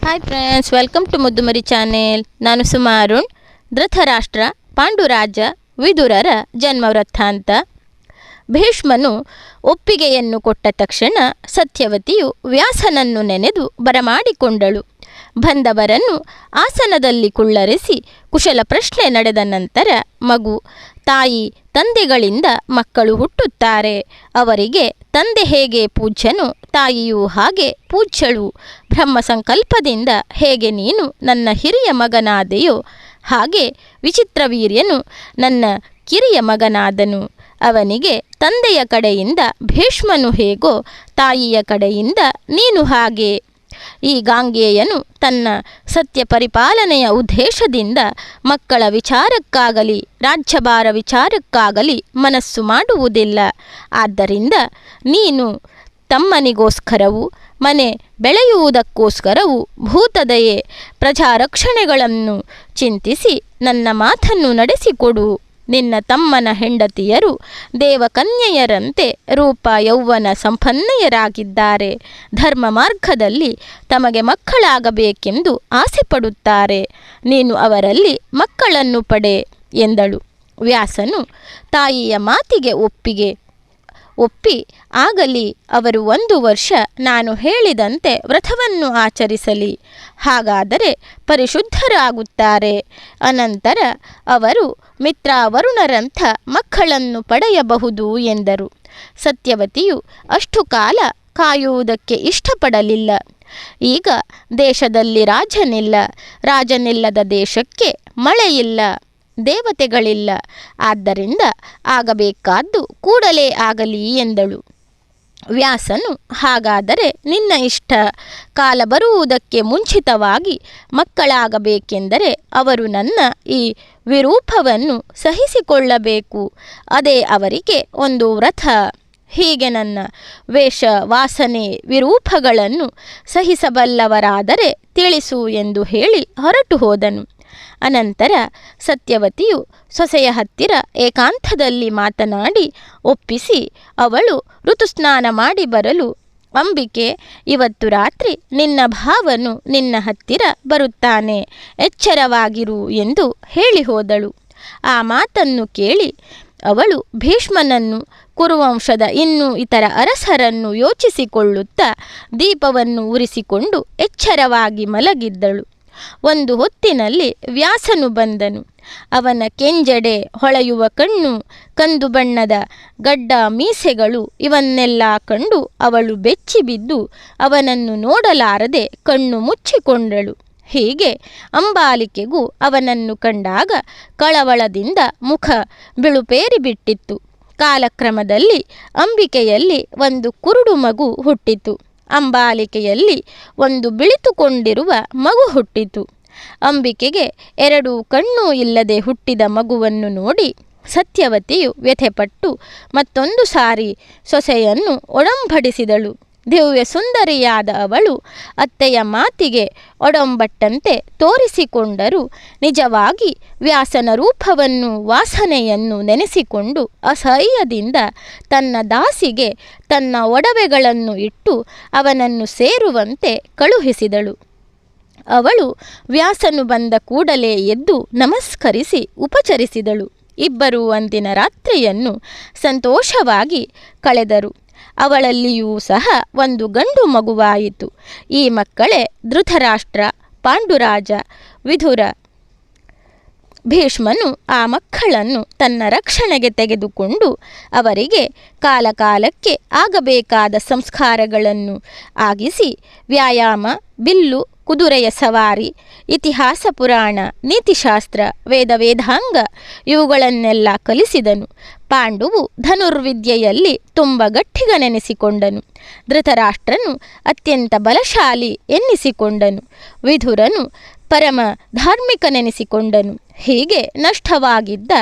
Hi friends, welcome to Muddumari channel. ನಾನು ಸುಮಾರುಣ್. ಧೃತರಾಷ್ಟ್ರ, ಪಾಂಡುರಾಜ, ವಿದುರರ ಜನ್ಮ ವೃತ್ತಾಂತ. ಭೀಷ್ಮನು ಒಪ್ಪಿಗೆಯನ್ನು ಕೊಟ್ಟ ತಕ್ಷಣ ಸತ್ಯವತಿಯು ವ್ಯಾಸನನ್ನು ನೆನೆದು ಬರಮಾಡಿಕೊಂಡಳು. ಬಂದವರನ್ನು ಆಸನದಲ್ಲಿ ಕುಳ್ಳರಿಸಿ ಕುಶಲ ಪ್ರಶ್ನೆ ನಡೆದ ನಂತರ ಮಗು, ತಾಯಿ ತಂದೆಗಳಿಂದ ಮಕ್ಕಳು ಹುಟ್ಟುತ್ತಾರೆ. ಅವರಿಗೆ ತಂದೆ ಹೇಗೆ ಪೂಜ್ಯನು, ತಾಯಿಯೂ ಹಾಗೆ ಪೂಜ್ಯಳು. ಬ್ರಹ್ಮ ಸಂಕಲ್ಪದಿಂದ ಹೇಗೆ ನೀನು ನನ್ನ ಹಿರಿಯ ಮಗನಾದೆಯೋ ಹಾಗೆ ವಿಚಿತ್ರವೀರ್ಯನು ನನ್ನ ಕಿರಿಯ ಮಗನಾದನು. ಅವನಿಗೆ ತಂದೆಯ ಕಡೆಯಿಂದ ಭೀಷ್ಮನು ಹೇಗೋ ತಾಯಿಯ ಕಡೆಯಿಂದ ನೀನು ಹಾಗೆ. ಈ ಗಾಂಗೇಯನು ತನ್ನ ಸತ್ಯ ಪರಿಪಾಲನೆಯ ಉದ್ದೇಶದಿಂದ ಮಕ್ಕಳ ವಿಚಾರಕ್ಕಾಗಲಿ ರಾಜ್ಯಭಾರ ವಿಚಾರಕ್ಕಾಗಲಿ ಮನಸ್ಸು ಮಾಡುವುದಿಲ್ಲ. ಆದ್ದರಿಂದ ನೀನು ತಮ್ಮನಿಗೋಸ್ಕರವೂ ಮನೆ ಬೆಳೆಯುವುದಕ್ಕೋಸ್ಕರವೂ ಭೂತದಯೆ ಪ್ರಜಾರಕ್ಷಣೆಗಳನ್ನು ಚಿಂತಿಸಿ ನನ್ನ ಮಾತನ್ನು ನಡೆಸಿಕೊಡು. ನಿನ್ನ ತಮ್ಮನ ಹೆಂಡತಿಯರು ದೇವಕನ್ಯೆಯರಂತೆ ರೂಪ ಯೌವನ ಸಂಪನ್ನೆಯರಾಗಿದ್ದಾರೆ. ಧರ್ಮ ಮಾರ್ಗದಲ್ಲಿ ತಮಗೆ ಮಕ್ಕಳಾಗಬೇಕೆಂದು ಆಸೆಪಡುತ್ತಾರೆ. ನೀನು ಅವರಲ್ಲಿ ಮಕ್ಕಳನ್ನು ಪಡೆ ಎಂದಳು. ವ್ಯಾಸನು ತಾಯಿಯ ಮಾತಿಗೆ ಒಪ್ಪಿ ಆಗಲಿ, ಅವರು 1 ವರ್ಷ ನಾನು ಹೇಳಿದಂತೆ ವ್ರತವನ್ನು ಆಚರಿಸಲಿ. ಹಾಗಾದರೆ ಪರಿಶುದ್ಧರಾಗುತ್ತಾರೆ. ಅನಂತರ ಅವರು ಮಿತ್ರಾವರುಣರಂಥ ಮಕ್ಕಳನ್ನು ಪಡೆಯಬಹುದು ಎಂದರು. ಸತ್ಯವತಿಯು ಅಷ್ಟು ಕಾಲ ಕಾಯುವುದಕ್ಕೆ ಇಷ್ಟಪಡಲಿಲ್ಲ. ಈಗ ದೇಶದಲ್ಲಿ ರಾಜನಿಲ್ಲದ ದೇಶಕ್ಕೆ ಮಳೆಯಿಲ್ಲ, ದೇವತೆಗಳಿಲ್ಲ. ಆದ್ದರಿಂದ ಆಗಬೇಕಾದ್ದು ಕೂಡಲೇ ಆಗಲಿ ಎಂದಳು. ವ್ಯಾಸನು, ಹಾಗಾದರೆ ನಿನ್ನ ಇಷ್ಟ. ಕಾಲ ಬರುವುದಕ್ಕೆ ಮುಂಚಿತವಾಗಿ ಮಕ್ಕಳಾಗಬೇಕೆಂದರೆ ಅವರು ನನ್ನ ಈ ವಿರೂಪವನ್ನು ಸಹಿಸಿಕೊಳ್ಳಬೇಕು. ಅದೇ ಅವರಿಗೆ ಒಂದು ವ್ರತ. ಹೀಗೆ ನನ್ನ ವೇಷ ವಾಸನೆ ವಿರೂಪಗಳನ್ನು ಸಹಿಸಬಲ್ಲವರಾದರೆ ತಿಳಿಸು ಎಂದು ಹೇಳಿ ಹೊರಟು ಹೋದನು. ಅನಂತರ ಸತ್ಯವತಿಯು ಸೊಸೆಯ ಹತ್ತಿರ ಏಕಾಂತದಲ್ಲಿ ಮಾತನಾಡಿ ಒಪ್ಪಿಸಿ ಅವಳು ಋತುಸ್ನಾನ ಮಾಡಿ ಬರಲು, ಅಂಬಿಕೆ, ಇವತ್ತು ರಾತ್ರಿ ನಿನ್ನ ಭಾವನು ನಿನ್ನ ಹತ್ತಿರ ಬರುತ್ತಾನೆ, ಎಚ್ಚರವಾಗಿರು ಎಂದು ಹೇಳಿ ಹೋದಳು. ಆ ಮಾತನ್ನು ಕೇಳಿ ಅವಳು ಭೀಷ್ಮನನ್ನು, ಕುರುವಂಶದ ಇನ್ನೂ ಇತರ ಅರಸರನ್ನು ಯೋಚಿಸಿಕೊಳ್ಳುತ್ತಾ ದೀಪವನ್ನು ಉರಿಸಿಕೊಂಡು ಎಚ್ಚರವಾಗಿ ಮಲಗಿದ್ದಳು. ಒಂದು ಹೊತ್ತಿನಲ್ಲಿ ವ್ಯಾಸನು ಬಂದನು. ಅವನ ಕೆಂಜಡೆ, ಹೊಳೆಯುವ ಕಣ್ಣು, ಕಂದು ಬಣ್ಣದ ಗಡ್ಡ ಮೀಸೆಗಳು ಇವನ್ನೆಲ್ಲ ಕಂಡು ಅವಳು ಬೆಚ್ಚಿ ಬಿದ್ದು ಅವನನ್ನು ನೋಡಲಾರದೆ ಕಣ್ಣು ಮುಚ್ಚಿಕೊಂಡಳು. ಹೀಗೆ ಅಂಬಾಲಿಕೆಗೂ ಅವನನ್ನು ಕಂಡಾಗ ಕಳವಳದಿಂದ ಮುಖ ಬಿಳುಪೇರಿ ಬಿಟ್ಟಿತ್ತು. ಕಾಲಕ್ರಮದಲ್ಲಿ ಅಂಬಿಕೆಯಲ್ಲಿ ಒಂದು ಕುರುಡು ಮಗು ಹುಟ್ಟಿತು. ಅಂಬಾಲಿಕೆಯಲ್ಲಿ ಒಂದು ಬಿಳಿತುಕೊಂಡಿರುವ ಮಗು ಹುಟ್ಟಿತು. ಅಂಬಿಕೆಗೆ 2 ಕಣ್ಣು ಇಲ್ಲದೆ ಹುಟ್ಟಿದ ಮಗುವನ್ನು ನೋಡಿ ಸತ್ಯವತಿಯು ವ್ಯಥೆಪಟ್ಟು ಮತ್ತೊಂದು ಸಾರಿ ಸೊಸೆಯನ್ನು ಒಡಂಬಡಿಸಿದಳು. ದಿವ್ಯ ಸುಂದರಿಯಾದ ಅವಳು ಅತ್ತೆಯ ಮಾತಿಗೆ ಒಡಂಬಟ್ಟಂತೆ ತೋರಿಸಿಕೊಂಡರೂ ನಿಜವಾಗಿ ವ್ಯಾಸನ ರೂಪವನ್ನು ವಾಸನೆಯನ್ನು ನೆನೆಸಿಕೊಂಡು ಅಸಹ್ಯದಿಂದ ತನ್ನ ದಾಸಿಗೆ ತನ್ನ ಒಡವೆಗಳನ್ನು ಇಟ್ಟು ಅವನನ್ನು ಸೇರುವಂತೆ ಕಳುಹಿಸಿದಳು. ಅವಳು ವ್ಯಾಸನು ಬಂದ ಕೂಡಲೇ ಎದ್ದು ನಮಸ್ಕರಿಸಿ ಉಪಚರಿಸಿದಳು. ಇಬ್ಬರೂ ಅಂದಿನ ರಾತ್ರಿಯನ್ನು ಸಂತೋಷವಾಗಿ ಕಳೆದರು. ಅವಳಲ್ಲಿಯೂ ಸಹ ಒಂದು ಗಂಡು ಮಗುವಾಯಿತು. ಈ ಮಕ್ಕಳೇ ಧೃತರಾಷ್ಟ್ರ, ಪಾಂಡುರಾಜ, ವಿದುರ. ಭೀಷ್ಮನು ಆ ಮಕ್ಕಳನ್ನು ತನ್ನ ರಕ್ಷಣೆಗೆ ತೆಗೆದುಕೊಂಡು ಅವರಿಗೆ ಕಾಲಕಾಲಕ್ಕೆ ಆಗಬೇಕಾದ ಸಂಸ್ಕಾರಗಳನ್ನು ಆಗಿಸಿ ವ್ಯಾಯಾಮ, ಬಿಲ್ಲು, ಕುದುರೆಯ ಸವಾರಿ, ಇತಿಹಾಸ, ಪುರಾಣ, ನೀತಿಶಾಸ್ತ್ರ, ವೇದಾಂಗ ಇವುಗಳನ್ನೆಲ್ಲ ಕಲಿಸಿದನು. ಪಾಂಡುವು ಧನುರ್ವಿದ್ಯೆಯಲ್ಲಿ ತುಂಬ ಗಟ್ಟಿಗನೆನಿಸಿಕೊಂಡನು. ಧೃತರಾಷ್ಟ್ರನು ಅತ್ಯಂತ ಬಲಶಾಲಿ ಎನ್ನಿಸಿಕೊಂಡನು. ವಿದುರನು ಪರಮ ಧಾರ್ಮಿಕನೆನಿಸಿಕೊಂಡನು. ಹೀಗೆ ನಷ್ಟವಾಗಿದ್ದ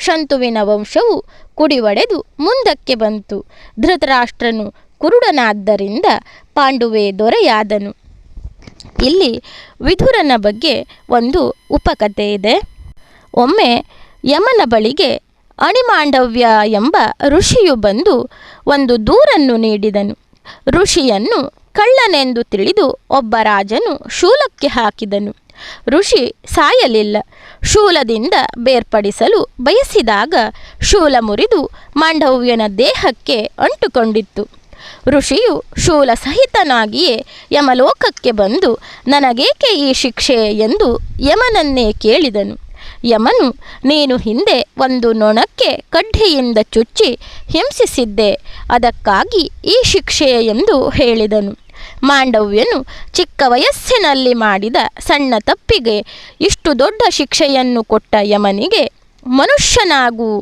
ಶಂತುವಿನ ವಂಶವು ಕುಡಿವಡೆದು ಮುಂದಕ್ಕೆ ಬಂತು. ಧೃತರಾಷ್ಟ್ರನು ಕುರುಡನಾದ್ದರಿಂದ ಪಾಂಡುವೇ ದೊರೆಯಾದನು. ಇಲ್ಲಿ ವಿದುರನ ಬಗ್ಗೆ ಒಂದು ಉಪಕಥೆ ಇದೆ. ಒಮ್ಮೆ ಯಮನ ಬಳಿಗೆ ಅಣಿಮಾಂಡವ್ಯ ಎಂಬ ಋಷಿಯು ಬಂದು ಒಂದು ದೂರನ್ನು ನೀಡಿದನು. ಋಷಿಯನ್ನು ಕಳ್ಳನೆಂದು ತಿಳಿದು ಒಬ್ಬ ರಾಜನು ಶೂಲಕ್ಕೆ ಹಾಕಿದನು. ಋಷಿ ಸಾಯಲಿಲ್ಲ. ಶೂಲದಿಂದ ಬೇರ್ಪಡಿಸಲು ಬಯಸಿದಾಗ ಶೂಲ ಮುರಿದು ಮಾಂಡವ್ಯನ ದೇಹಕ್ಕೆ ಅಂಟುಕೊಂಡಿತ್ತು. ಋಷಿಯು ಶೂಲ ಸಹಿತನಾಗಿಯೇ ಯಮಲೋಕಕ್ಕೆ ಬಂದು ನನಗೇಕೆ ಈ ಶಿಕ್ಷೆ ಎಂದು ಯಮನನ್ನೇ ಕೇಳಿದನು. ಯಮನು, ನೀನು ಹಿಂದೆ ಒಂದು ನೊಣಕ್ಕೆ ಕಡ್ಡಿಯಿಂದ ಚುಚ್ಚಿ ಹಿಂಸಿಸಿದ್ದೆ, ಅದಕ್ಕಾಗಿ ಈ ಶಿಕ್ಷೆ ಎಂದು ಹೇಳಿದನು. ಮಾಂಡವ್ಯನು ಚಿಕ್ಕ ವಯಸ್ಸಿನಲ್ಲಿ ಮಾಡಿದ ಸಣ್ಣ ತಪ್ಪಿಗೆ ಇಷ್ಟು ದೊಡ್ಡ ಶಿಕ್ಷೆಯನ್ನು ಕೊಟ್ಟ ಯಮನಿಗೆ, ಮನುಷ್ಯನಾಗು,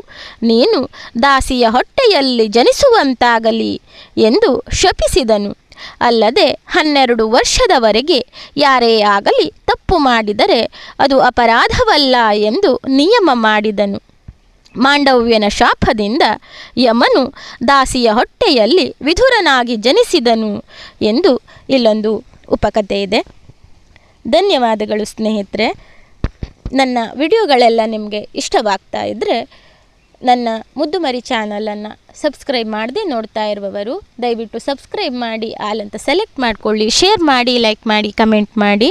ನೀನು ದಾಸಿಯ ಹೊಟ್ಟೆಯಲ್ಲಿ ಜನಿಸುವಂತಾಗಲಿ ಎಂದು ಶಪಿಸಿದನು. ಅಲ್ಲದೆ 12 ವರ್ಷದವರೆಗೆ ಯಾರೇ ಆಗಲಿ ತಪ್ಪು ಮಾಡಿದರೆ ಅದು ಅಪರಾಧವಲ್ಲ ಎಂದು ನಿಯಮ ಮಾಡಿದನು. ಮಾಂಡವ್ಯನ ಶಾಪದಿಂದ ಯಮನು ದಾಸಿಯ ಹೊಟ್ಟೆಯಲ್ಲಿ ವಿಧುರನಾಗಿ ಜನಿಸಿದನು ಎಂದು ಇಲ್ಲೊಂದು ಉಪಕಥೆ ಇದೆ. ಧನ್ಯವಾದಗಳು ಸ್ನೇಹಿತರೆ. ನನ್ನ ವಿಡಿಯೋಗಳೆಲ್ಲ ನಿಮಗೆ ಇಷ್ಟವಾಗ್ತಾ ಇದ್ದರೆ ನನ್ನ ಮುದ್ದುಮರಿ ಚಾನಲನ್ನು ಸಬ್ಸ್ಕ್ರೈಬ್ ಮಾಡದೆ ನೋಡ್ತಾ ಇರುವವರು ದಯವಿಟ್ಟು ಸಬ್ಸ್ಕ್ರೈಬ್ ಮಾಡಿ, ಆಲ್ ಅಂತ ಸೆಲೆಕ್ಟ್ ಮಾಡಿಕೊಳ್ಳಿ, ಶೇರ್ ಮಾಡಿ, ಲೈಕ್ ಮಾಡಿ, ಕಮೆಂಟ್ ಮಾಡಿ.